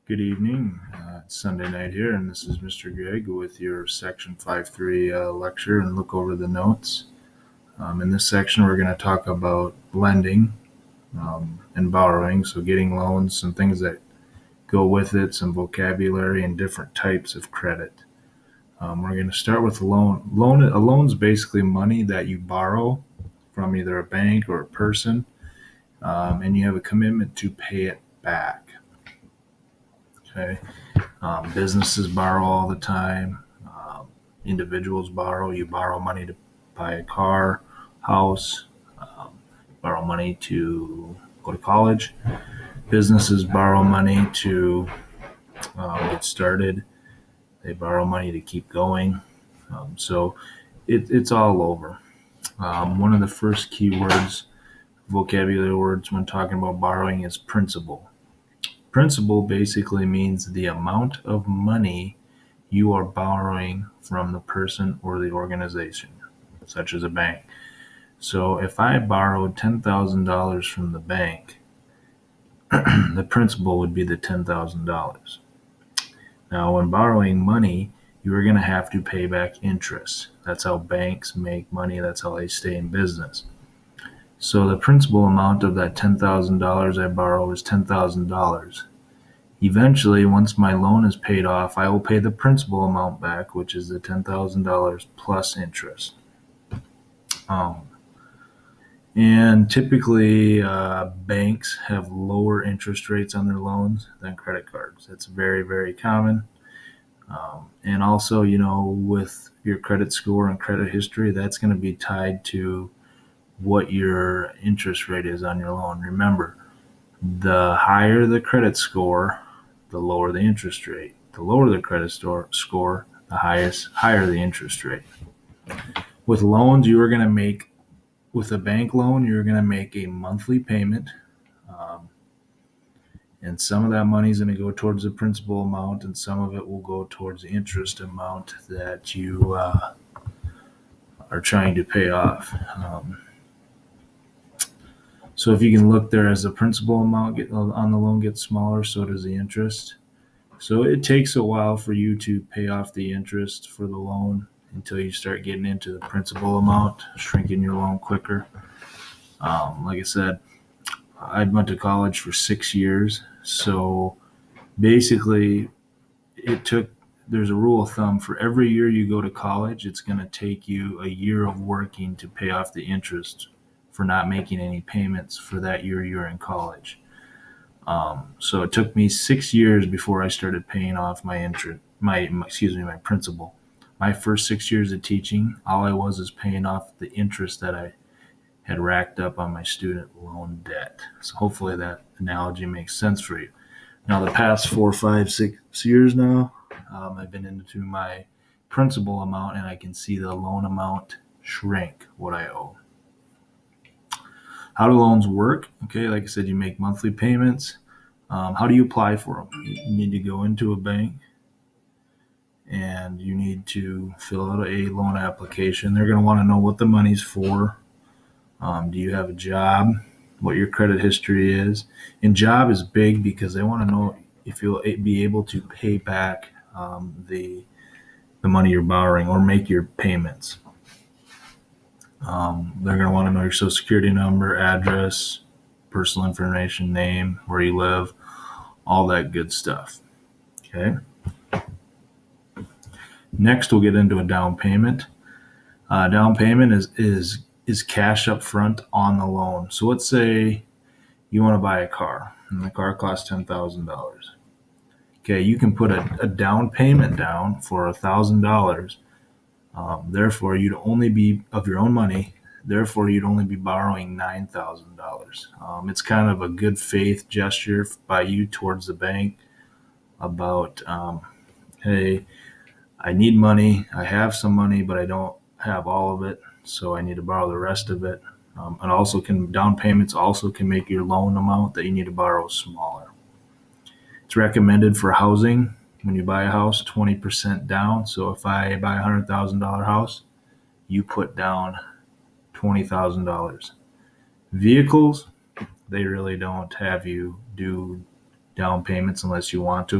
Good evening. It's Sunday night here, and this is Mr. Greg with your Section 5.3 lecture and look over the notes. In this section, we're going to talk about lending and borrowing, so getting loans, some things that go with it, some vocabulary, and different types of credit. We're going to start with a loan. A loan is basically money that you borrow from either a bank or a person, and you have a commitment to pay it back. Okay. Businesses borrow all the time. Individuals borrow. You borrow money to buy a car, house, borrow money to go to college. Businesses borrow money to get started. They borrow money to keep going. So it's all over. One of the first key words, vocabulary words when talking about borrowing is principal. Principal basically means the amount of money you are borrowing from the person or the organization, such as a bank. So if I borrowed $10,000 from the bank, the principal would be the $10,000. Now, when borrowing money, you are going to have to pay back interest. That's how banks make money. That's how they stay in business. So the principal amount of that $10,000 I borrow is $10,000. Eventually, once my loan is paid off, I will pay the principal amount back, which is the $10,000 plus interest. And typically, banks have lower interest rates on their loans than credit cards. That's very, very common. And also, with your credit score and credit history, that's going to be tied to what your interest rate is on your loan. Remember, the higher the credit score, the lower the interest rate. The lower the credit score, the higher the interest rate. With loans, with a bank loan, you're going to make a monthly payment, and some of that money is going to go towards the principal amount, and some of it will go towards the interest amount that you are trying to pay off. So if you can look there, as the principal amount on the loan gets smaller, so does the interest. So it takes a while for you to pay off the interest for the loan until you start getting into the principal amount, shrinking your loan quicker. Like I said, I went to college for 6 years. So basically, there's a rule of thumb for every year you go to college, it's going to take you a year of working to pay off the interest for not making any payments for that year you're in college. So it took me 6 years before I started paying off my principal. My first 6 years of teaching, all I was is paying off the interest that I had racked up on my student loan debt. So hopefully that analogy makes sense for you. Now, the past 4, 5, 6 years now, I've been into my principal amount, and I can see the loan amount shrink, what I owe. How do loans work? Okay, like I said, you make monthly payments. How do you apply for them? You need to go into a bank, and you need to fill out a loan application. They're going to want to know what the money's for. Do you have a job? What your credit history is. And job is big because they want to know if you'll be able to pay back the money you're borrowing or make your payments. They're going to want to know your social security number, address, personal information, name, where you live, all that good stuff. Okay. Next, we'll get into a down payment. Down payment is cash up front on the loan. So let's say you want to buy a car, and the car costs $10,000. Okay, you can put a down payment down for $1,000. Therefore, you'd only be of your own money. Therefore, you'd only be borrowing $9,000. It's kind of a good faith gesture by you towards the bank about, hey, I need money. I have some money, but I don't have all of it, so I need to borrow the rest of it. And also, down payments also can make your loan amount that you need to borrow smaller. It's recommended for housing. When you buy a house, 20% down. So if I buy a $100,000 house, you put down $20,000. Vehicles, they really don't have you do down payments unless you want to.